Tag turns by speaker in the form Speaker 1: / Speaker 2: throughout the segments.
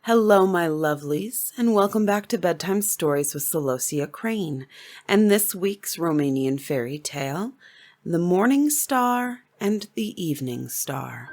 Speaker 1: Hello, my lovelies, and welcome back to Bedtime Stories with Celosia Crane, and this week's Romanian fairy tale, The Morning Star and the Evening Star.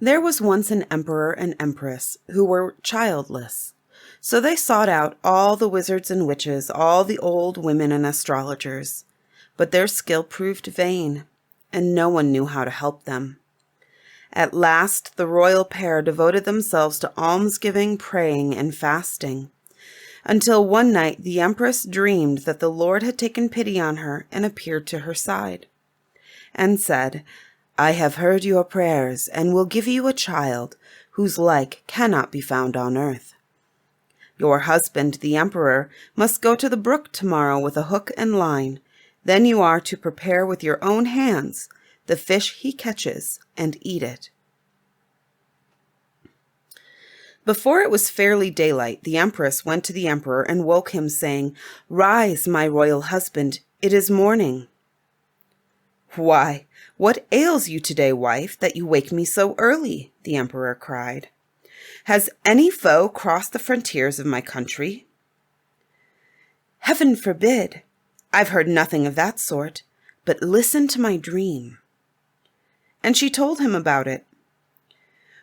Speaker 1: There was once an emperor and empress who were childless. So they sought out all the wizards and witches, all the old women and astrologers. But their skill proved vain, and no one knew how to help them. At last the royal pair devoted themselves to almsgiving, praying, and fasting, until one night the empress dreamed that the Lord had taken pity on her and appeared to her side, and said, "I have heard your prayers, and will give you a child whose like cannot be found on earth. Your husband, the emperor, must go to the brook tomorrow with a hook and line. Then you are to prepare with your own hands the fish he catches and eat it." Before it was fairly daylight, the empress went to the emperor and woke him, saying, "Rise, my royal husband, it is morning." "Why, what ails you today, wife, that you wake me so early?" the emperor cried. "Has any foe crossed the frontiers of my country?" "Heaven forbid! I've heard nothing of that sort, but listen to my dream." And she told him about it.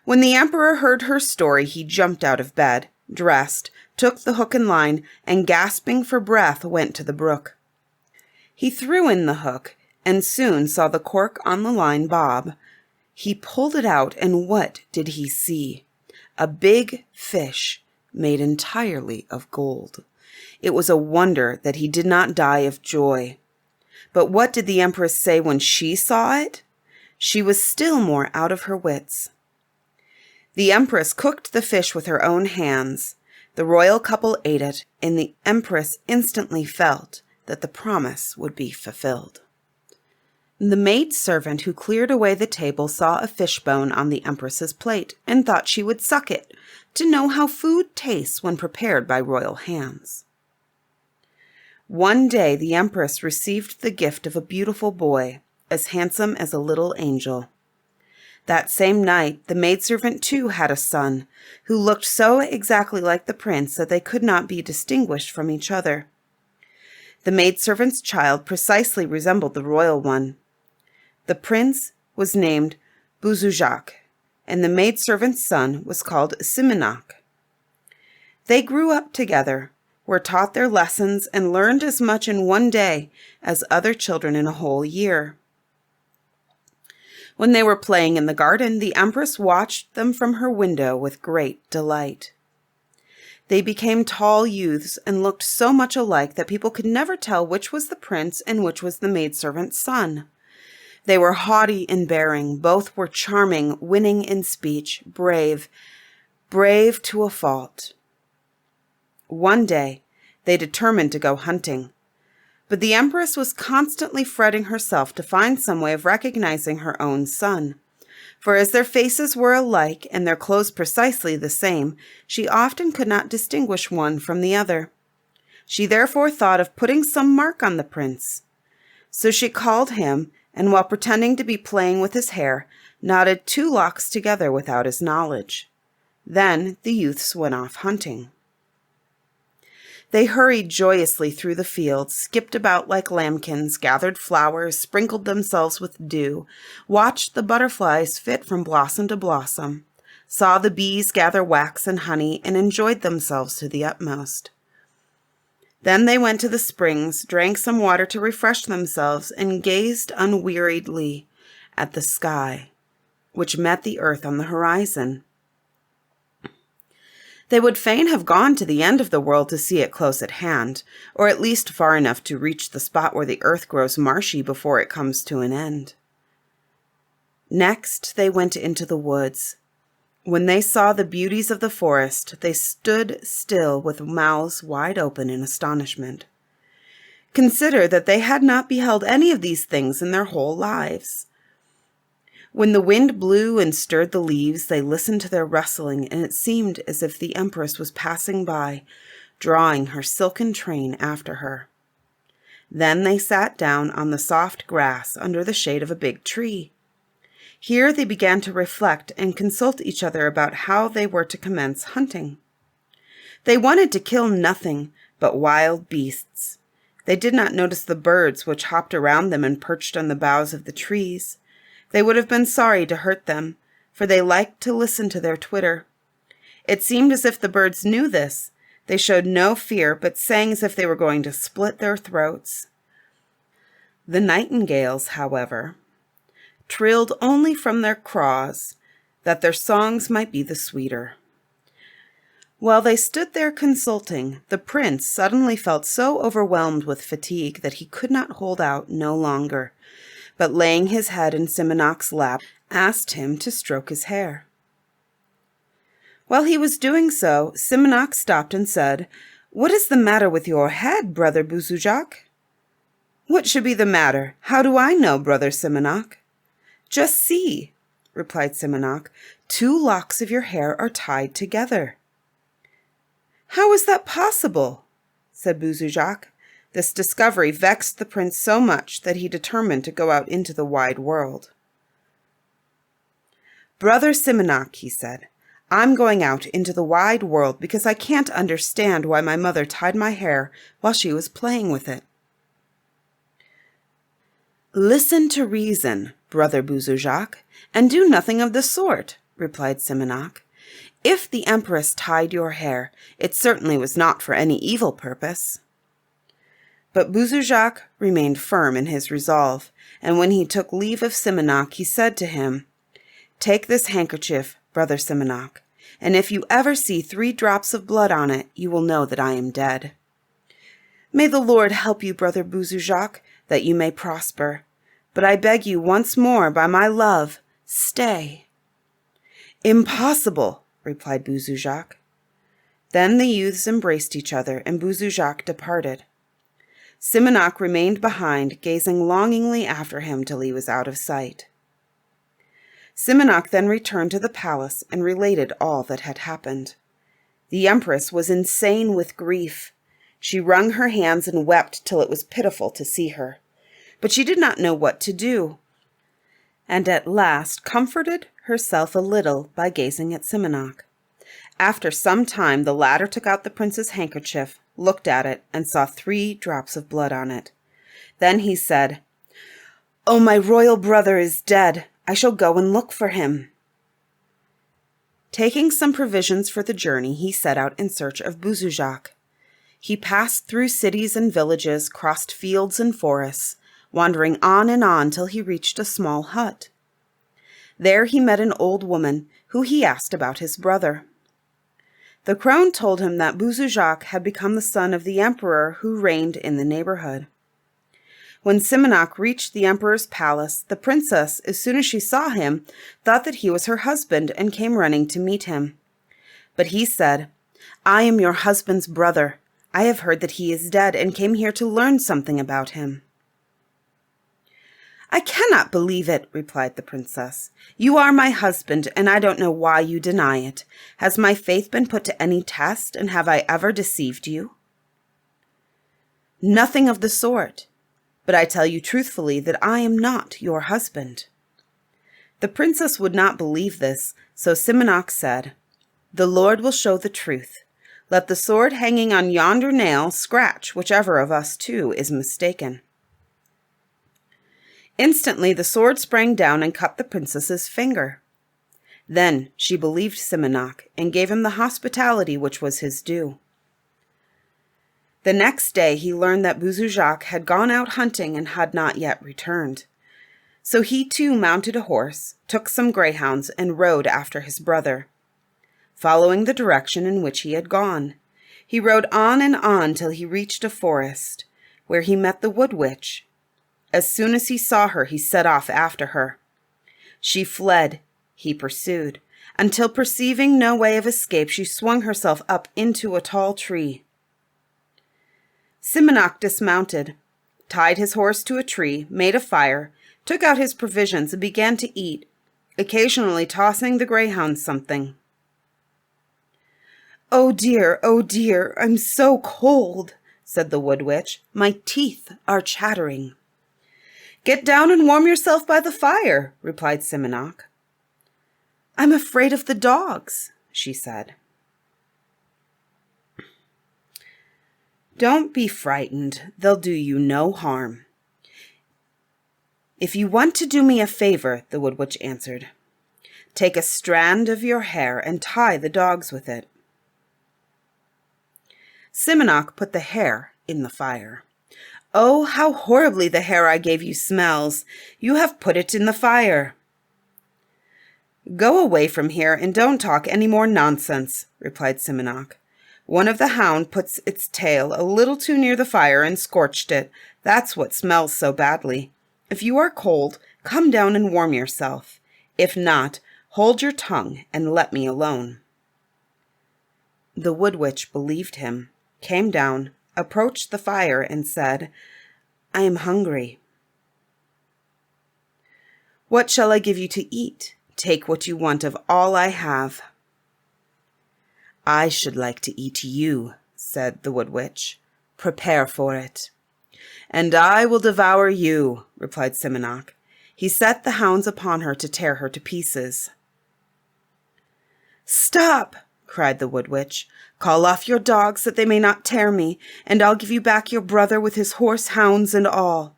Speaker 1: When the emperor heard her story, he jumped out of bed, dressed, took the hook and line, and gasping for breath went to the brook. He threw in the hook, and soon saw the cork on the line bob. He pulled it out, and what did he see? A big fish made entirely of gold. It was a wonder that he did not die of joy. But what did the empress say when she saw it? She was still more out of her wits. The empress cooked the fish with her own hands. The royal couple ate it, and the empress instantly felt that the promise would be fulfilled. The maid-servant who cleared away the table saw a fishbone on the empress's plate and thought she would suck it to know how food tastes when prepared by royal hands. One day the empress received the gift of a beautiful boy, as handsome as a little angel. That same night the maidservant too had a son, who looked so exactly like the prince that they could not be distinguished from each other. The maidservant's child precisely resembled the royal one. The prince was named Buzujak, and the maidservant's son was called Simenak. They grew up together, were taught their lessons, and learned as much in one day as other children in a whole year. When they were playing in the garden, the empress watched them from her window with great delight. They became tall youths and looked so much alike that people could never tell which was the prince and which was the maidservant's son. They were haughty in bearing, both were charming, winning in speech, brave to a fault. One day, they determined to go hunting, but the empress was constantly fretting herself to find some way of recognizing her own son. For as their faces were alike and their clothes precisely the same, she often could not distinguish one from the other. She therefore thought of putting some mark on the prince. So she called him, and while pretending to be playing with his hair, knotted 2 locks together without his knowledge. Then the youths went off hunting. They hurried joyously through the fields, skipped about like lambkins, gathered flowers, sprinkled themselves with dew, watched the butterflies flit from blossom to blossom, saw the bees gather wax and honey, and enjoyed themselves to the utmost. Then they went to the springs, drank some water to refresh themselves, and gazed unweariedly at the sky, which met the earth on the horizon. They would fain have gone to the end of the world to see it close at hand, or at least far enough to reach the spot where the earth grows marshy before it comes to an end. Next, they went into the woods. When they saw the beauties of the forest, they stood still with mouths wide open in astonishment. Consider that they had not beheld any of these things in their whole lives. When the wind blew and stirred the leaves, they listened to their rustling, and it seemed as if the Empress was passing by, drawing her silken train after her. Then they sat down on the soft grass under the shade of a big tree. Here they began to reflect and consult each other about how they were to commence hunting. They wanted to kill nothing but wild beasts. They did not notice the birds which hopped around them and perched on the boughs of the trees. They would have been sorry to hurt them, for they liked to listen to their twitter. It seemed as if the birds knew this. They showed no fear, but sang as if they were going to split their throats. The nightingales, however, trilled only from their craws, that their songs might be the sweeter. While they stood there consulting, the prince suddenly felt so overwhelmed with fatigue that he could not hold out no longer, but laying his head in Simonok's lap, asked him to stroke his hair. While he was doing so, Simonok stopped and said, "What is the matter with your head, Brother Buzujak?" "What should be the matter? How do I know, Brother Simonok?" "Just see," replied Simonok, "2 locks of your hair are tied together." "How is that possible?" said Buzujak. This discovery vexed the prince so much that he determined to go out into the wide world. "Brother Simonok," he said, "I'm going out into the wide world because I can't understand why my mother tied my hair while she was playing with it." "Listen to reason, Brother Buzujak, and do nothing of the sort," replied Simonok. "If the Empress tied your hair, it certainly was not for any evil purpose." But Buzujak remained firm in his resolve, and when he took leave of Simonok, he said to him, "Take this handkerchief, Brother Simonok, and if you ever see 3 drops of blood on it, you will know that I am dead." "May the Lord help you, Brother Buzujak, that you may prosper. But I beg you once more, by my love, stay." "Impossible," replied Buzujak. Then the youths embraced each other, and Buzujak departed. Simonok remained behind, gazing longingly after him till he was out of sight. Simonok then returned to the palace and related all that had happened. The Empress was insane with grief. She wrung her hands and wept till it was pitiful to see her. But she did not know what to do, and at last comforted herself a little by gazing at Simonok. After some time, the latter took out the prince's handkerchief, looked at it, and saw 3 drops of blood on it. Then he said, "Oh, my royal brother is dead. I shall go and look for him." Taking some provisions for the journey, he set out in search of Buzujak. He passed through cities and villages, crossed fields and forests, wandering on and on till he reached a small hut. There he met an old woman, who he asked about his brother. The crone told him that Buzujak had become the son of the emperor who reigned in the neighborhood. When Simonok reached the emperor's palace, the princess, as soon as she saw him, thought that he was her husband and came running to meet him. But he said, "I am your husband's brother. I have heard that he is dead and came here to learn something about him." "I cannot believe it," replied the princess. "You are my husband, and I don't know why you deny it. Has my faith been put to any test, and have I ever deceived you?" "Nothing of the sort. But I tell you truthfully that I am not your husband." The princess would not believe this, so Simonok said, "The Lord will show the truth. Let the sword hanging on yonder nail scratch whichever of us 2 is mistaken." Instantly the sword sprang down and cut the princess's finger. Then she believed Simonok and gave him the hospitality which was his due. The next day he learned that Buzujak had gone out hunting and had not yet returned. So he too mounted a horse, took some greyhounds, and rode after his brother. following the direction in which he had gone. He rode on and on till he reached a forest, where he met the Wood Witch. As soon as he saw her, he set off after her. She fled, he pursued, until perceiving no way of escape, she swung herself up into a tall tree. Simonok dismounted, tied his horse to a tree, made a fire, took out his provisions, and began to eat, occasionally tossing the greyhound something. Oh dear, I'm so cold," said the Wood Witch. "My teeth are chattering." "Get down and warm yourself by the fire," replied Simonok. "I'm afraid of the dogs," she said. "Don't be frightened. They'll do you no harm." "If you want to do me a favor," the Wood Witch answered, "take a strand of your hair and tie the dogs with it." Simonok put the hair in the fire. "Oh, how horribly the hair I gave you smells! You have put it in the fire." "Go away from here and don't talk any more nonsense," replied Simonok. "One of the hound puts its tail a little too near the fire and scorched it. That's what smells so badly. If you are cold, come down and warm yourself. If not, hold your tongue and let me alone." The Wood Witch believed him, came down, approached the fire, and said, "I am hungry." "What shall I give you to eat? Take what you want of all I have." "I should like to eat you," said the Wood Witch. "Prepare for it." "And I will devour you," replied Simonok. He set the hounds upon her to tear her to pieces. "Stop!" cried the Wood Witch. "Call off your dogs that they may not tear me, and I'll give you back your brother with his horse, hounds, and all."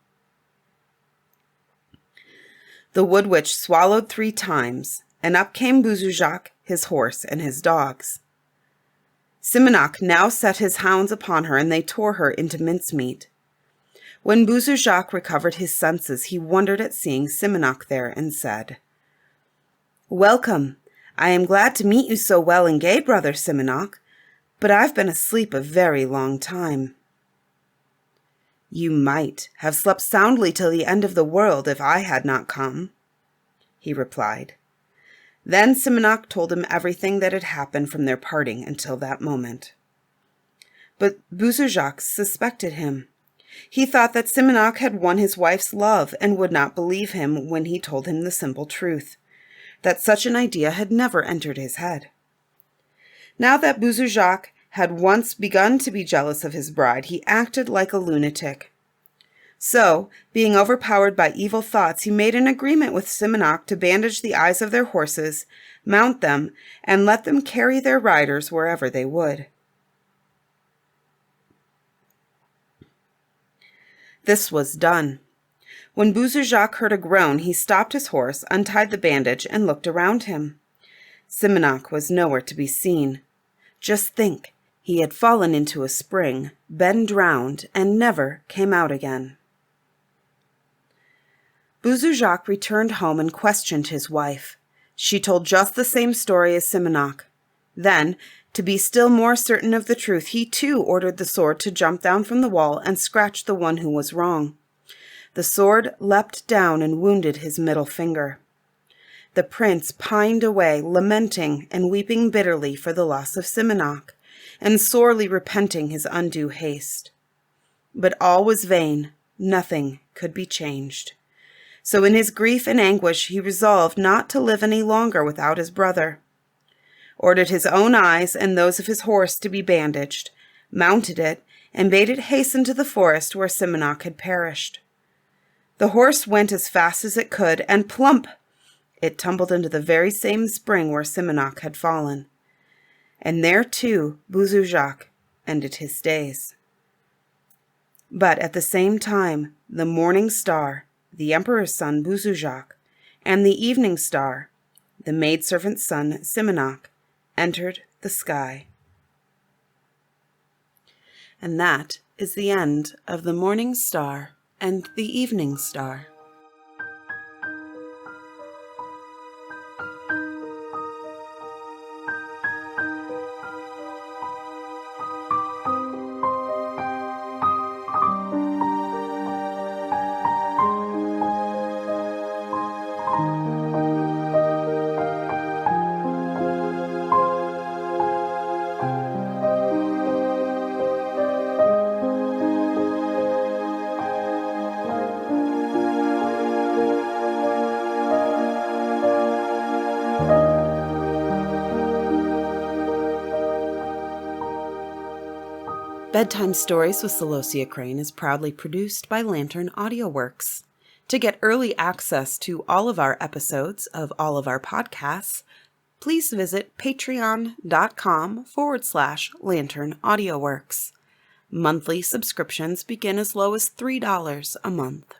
Speaker 1: The Wood Witch swallowed 3 times, and up came Buzujak, his horse, and his dogs. Simonok now set his hounds upon her, and they tore her into mincemeat. When Buzujak recovered his senses, he wondered at seeing Simonok there, and said, "Welcome. I am glad to meet you so well and gay, brother Simonok, but I've been asleep a very long time." "You might have slept soundly till the end of the world if I had not come," he replied. Then Simonok told him everything that had happened from their parting until that moment. But Buzujak suspected him. He thought that Simonok had won his wife's love and would not believe him when he told him the simple truth, that such an idea had never entered his head. Now that Buzujak had once begun to be jealous of his bride, he acted like a lunatic. So, being overpowered by evil thoughts, he made an agreement with Simonok to bandage the eyes of their horses, mount them, and let them carry their riders wherever they would. This was done. When Buzujak heard a groan, he stopped his horse, untied the bandage, and looked around him. Simonok was nowhere to be seen. Just think, he had fallen into a spring, been drowned, and never came out again. Buzujak returned home and questioned his wife. She told just the same story as Simonok. Then, to be still more certain of the truth, he too ordered the sword to jump down from the wall and scratch the one who was wrong. The sword leapt down and wounded his middle finger. The prince pined away, lamenting and weeping bitterly for the loss of Simonok, and sorely repenting his undue haste. But all was vain. Nothing could be changed. So in his grief and anguish he resolved not to live any longer without his brother, ordered his own eyes and those of his horse to be bandaged, mounted it, and bade it hasten to the forest where Simonok had perished. The horse went as fast as it could, and plump! It tumbled into the very same spring where Simonok had fallen. And there, too, Buzujak ended his days. But at the same time, the morning star, the emperor's son Buzujak, and the evening star, the maidservant's son Simonok, entered the sky. And that is the end of the morning star and the evening star. Bedtime Stories with Celosia Crane is proudly produced by Lantern AudioWorks. To get early access to all of our episodes of all of our podcasts, please visit patreon.com/Lantern AudioWorks. Monthly subscriptions begin as low as $3 a month.